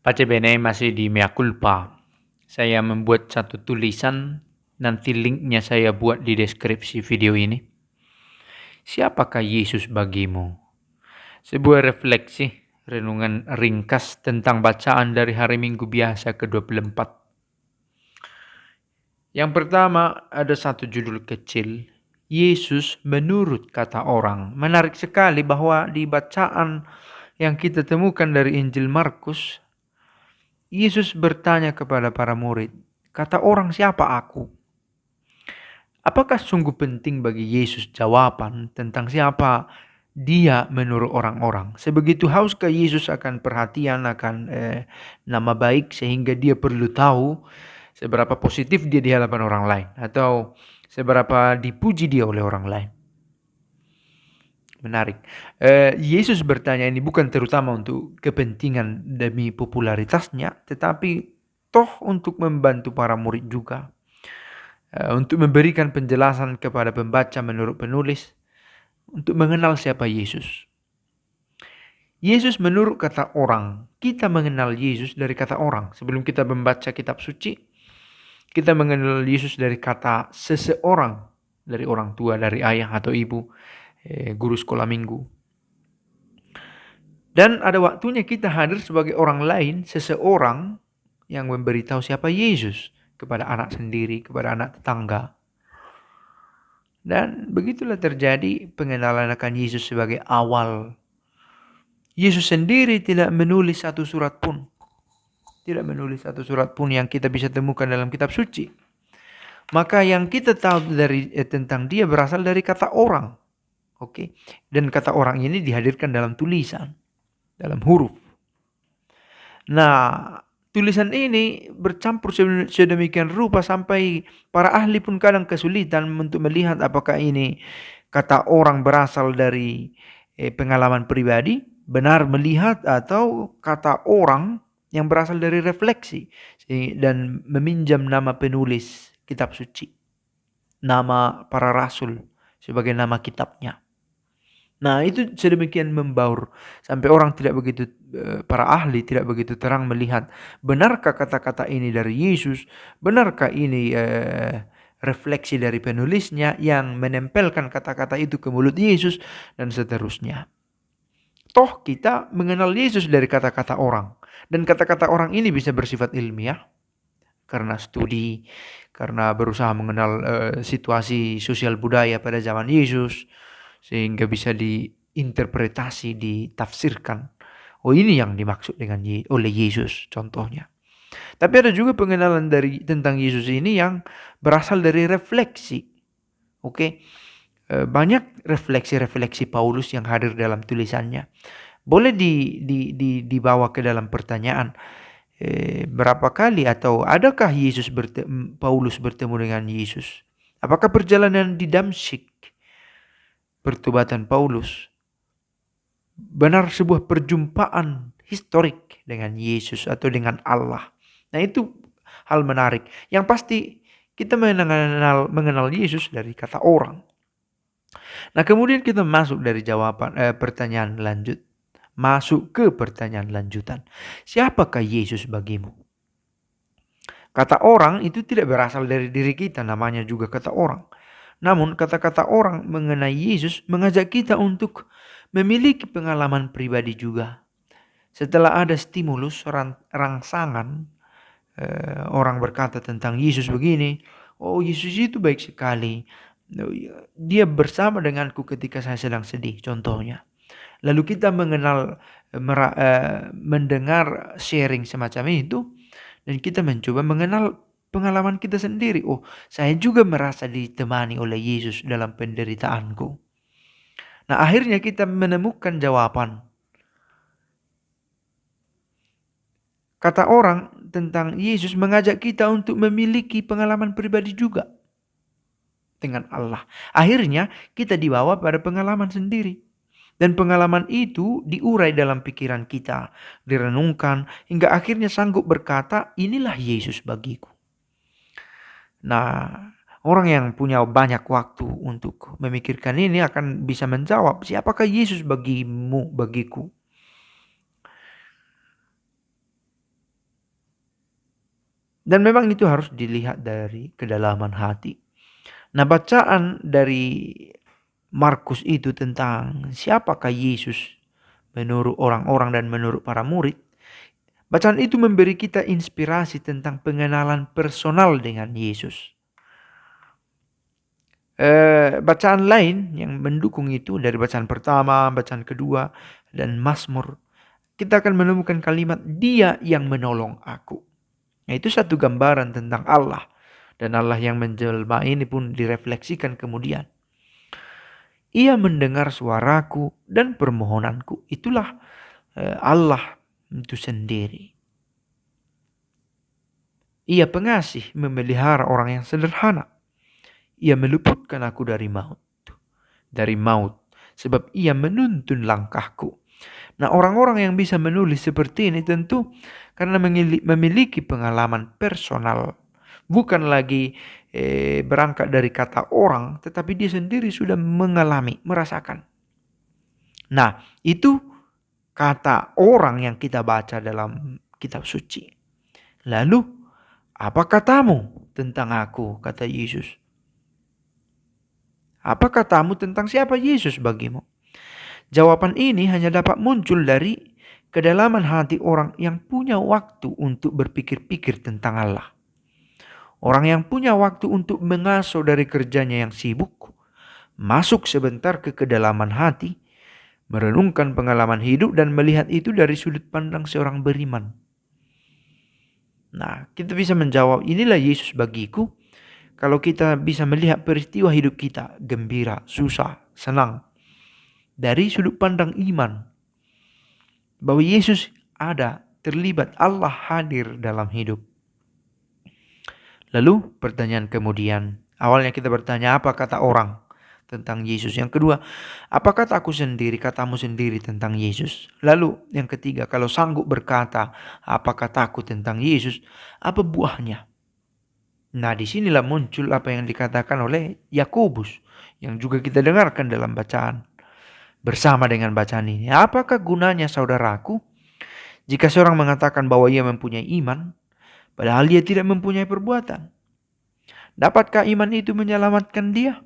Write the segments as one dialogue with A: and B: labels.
A: Pace bene masih di mea culpa. Saya membuat satu tulisan, nanti linknya saya buat di deskripsi video ini. Siapakah Yesus bagimu? Sebuah refleksi, renungan ringkas tentang bacaan dari hari Minggu biasa ke-24. Yang pertama ada satu judul kecil, Yesus menurut kata orang. Menarik sekali bahwa di bacaan yang kita temukan dari Injil Markus, Yesus bertanya kepada para murid, kata orang siapa aku? Apakah sungguh penting bagi Yesus jawaban tentang siapa dia menurut orang-orang? Sebegitu hauskah Yesus akan perhatian, akan nama baik sehingga dia perlu tahu seberapa positif dia di hadapan orang lain atau seberapa dipuji dia oleh orang lain. Menarik. Yesus bertanya ini bukan terutama untuk kepentingan demi popularitasnya, tetapi toh untuk membantu para murid juga. Untuk memberikan penjelasan kepada pembaca menurut penulis, untuk mengenal siapa Yesus. Yesus menurut kata orang, kita mengenal Yesus dari kata orang. Sebelum kita membaca kitab suci, kita mengenal Yesus dari kata seseorang, dari orang tua, dari ayah atau ibu, guru sekolah minggu. Dan ada waktunya kita hadir sebagai orang lain, seseorang yang memberitahu siapa Yesus kepada anak sendiri, kepada anak tetangga. Dan begitulah terjadi pengenalan akan Yesus sebagai awal. Yesus sendiri tidak menulis satu surat pun. Tidak menulis satu surat pun yang kita bisa temukan dalam kitab suci. Maka yang kita tahu dari tentang dia berasal dari kata orang. Oke. Dan kata orang ini dihadirkan dalam tulisan, dalam huruf. Nah, tulisan ini bercampur sedemikian rupa sampai para ahli pun kadang kesulitan untuk melihat apakah ini kata orang berasal dari pengalaman pribadi, benar melihat, atau kata orang yang berasal dari refleksi dan meminjam nama penulis kitab suci, nama para rasul sebagai nama kitabnya. Nah, itu sedemikian membaur sampai orang tidak begitu, para ahli tidak begitu terang melihat benarkah kata-kata ini dari Yesus, benarkah ini refleksi dari penulisnya yang menempelkan kata-kata itu ke mulut Yesus dan seterusnya. Toh kita mengenal Yesus dari kata-kata orang, dan kata-kata orang ini bisa bersifat ilmiah karena studi, karena berusaha mengenal situasi sosial budaya pada zaman Yesus, sehingga bisa diinterpretasi, ditafsirkan. Oh, ini yang dimaksud dengan oleh Yesus contohnya. Tapi ada juga pengenalan tentang Yesus ini yang berasal dari refleksi. Oke. Banyak refleksi-refleksi Paulus yang hadir dalam tulisannya. Boleh dibawa ke dalam pertanyaan. Berapa kali atau adakah Paulus bertemu dengan Yesus? Apakah perjalanan di Damsyik, pertobatan Paulus, benar sebuah perjumpaan historik dengan Yesus atau dengan Allah? Nah, itu hal menarik. Yang pasti kita mengenal Yesus dari kata orang. Nah, kemudian kita masuk dari pertanyaan lanjut. Masuk ke pertanyaan lanjutan. Siapakah Yesus bagimu? Kata orang itu tidak berasal dari diri kita, namanya juga kata orang. Namun kata-kata orang mengenai Yesus mengajak kita untuk memiliki pengalaman pribadi juga. Setelah ada stimulus rangsangan, orang berkata tentang Yesus begini, oh Yesus itu baik sekali. Dia bersama denganku ketika saya sedang sedih, contohnya. Lalu kita mendengar sharing semacam itu, dan kita mencoba mengenal pengalaman kita sendiri. Oh, saya juga merasa ditemani oleh Yesus dalam penderitaanku. Nah, akhirnya kita menemukan jawaban. Kata orang tentang Yesus mengajak kita untuk memiliki pengalaman pribadi juga dengan Allah. Akhirnya kita dibawa pada pengalaman sendiri. Dan pengalaman itu diurai dalam pikiran kita, direnungkan, hingga akhirnya sanggup berkata, inilah Yesus bagiku. Nah, orang yang punya banyak waktu untuk memikirkan ini akan bisa menjawab, siapakah Yesus bagimu, bagiku? Dan memang itu harus dilihat dari kedalaman hati. Nah, bacaan dari Markus itu tentang siapakah Yesus menurut orang-orang dan menurut para murid. Bacaan itu memberi kita inspirasi tentang pengenalan personal dengan Yesus. Bacaan lain yang mendukung itu dari bacaan pertama, bacaan kedua, dan Mazmur, kita akan menemukan kalimat Dia yang menolong aku. Nah, itu satu gambaran tentang Allah. Dan Allah yang menjelma ini pun direfleksikan kemudian. Ia mendengar suaraku dan permohonanku. Itulah Allah itu sendiri. Ia pengasih memelihara orang yang sederhana. Ia meluputkan aku dari maut. Dari maut. Sebab ia menuntun langkahku. Nah, orang-orang yang bisa menulis seperti ini tentu karena memiliki pengalaman personal. Bukan lagi berangkat dari kata orang, tetapi dia sendiri sudah mengalami, merasakan. Nah, itu kata orang yang kita baca dalam kitab suci. Lalu, apa katamu tentang aku, kata Yesus? Apa katamu tentang siapa Yesus bagimu? Jawaban ini hanya dapat muncul dari kedalaman hati orang yang punya waktu untuk berpikir-pikir tentang Allah. Orang yang punya waktu untuk mengasuh dari kerjanya yang sibuk, masuk sebentar ke kedalaman hati, merenungkan pengalaman hidup dan melihat itu dari sudut pandang seorang beriman. Nah, kita bisa menjawab, inilah Yesus bagiku. Kalau kita bisa melihat peristiwa hidup kita, gembira, susah, senang, dari sudut pandang iman, bahwa Yesus ada, terlibat, Allah hadir dalam hidup. Lalu pertanyaan kemudian, awalnya kita bertanya apa kata orang tentang Yesus. Yang kedua, apa kataku sendiri, katamu sendiri tentang Yesus. Lalu yang ketiga, kalau sanggup berkata apa kataku tentang Yesus, apa buahnya? Nah, disinilah muncul apa yang dikatakan oleh Yakobus yang juga kita dengarkan dalam bacaan bersama dengan bacaan ini. Apakah gunanya saudaraku jika seorang mengatakan bahwa ia mempunyai iman padahal dia tidak mempunyai perbuatan? Dapatkah iman itu menyelamatkan dia?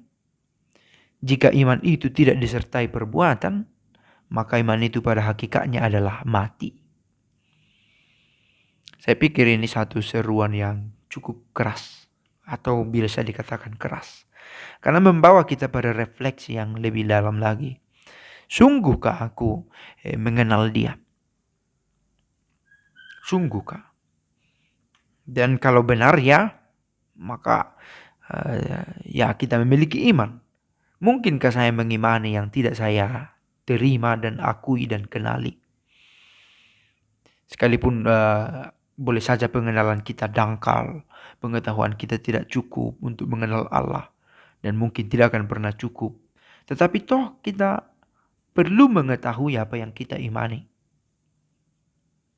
A: Jika iman itu tidak disertai perbuatan, maka iman itu pada hakikatnya adalah mati. Saya pikir ini satu seruan yang cukup keras, atau bisa dikatakan keras, karena membawa kita pada refleksi yang lebih dalam lagi. Sungguhkah aku mengenal dia? Sungguhkah? Dan kalau benar ya, maka ya kita memiliki iman. Mungkinkah saya mengimani yang tidak saya terima dan akui dan kenali? Sekalipun boleh saja pengenalan kita dangkal, pengetahuan kita tidak cukup untuk mengenal Allah, dan mungkin tidak akan pernah cukup. Tetapi toh kita perlu mengetahui apa yang kita imani.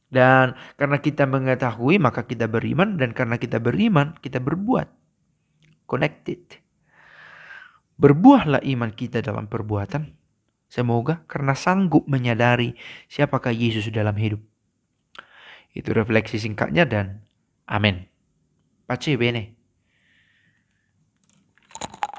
A: Dan karena kita mengetahui maka kita beriman, dan karena kita beriman kita berbuat. Connected. Berbuahlah iman kita dalam perbuatan. Semoga karena sanggup menyadari siapakah Yesus dalam hidup. Itu refleksi singkatnya dan amin. Pace bene.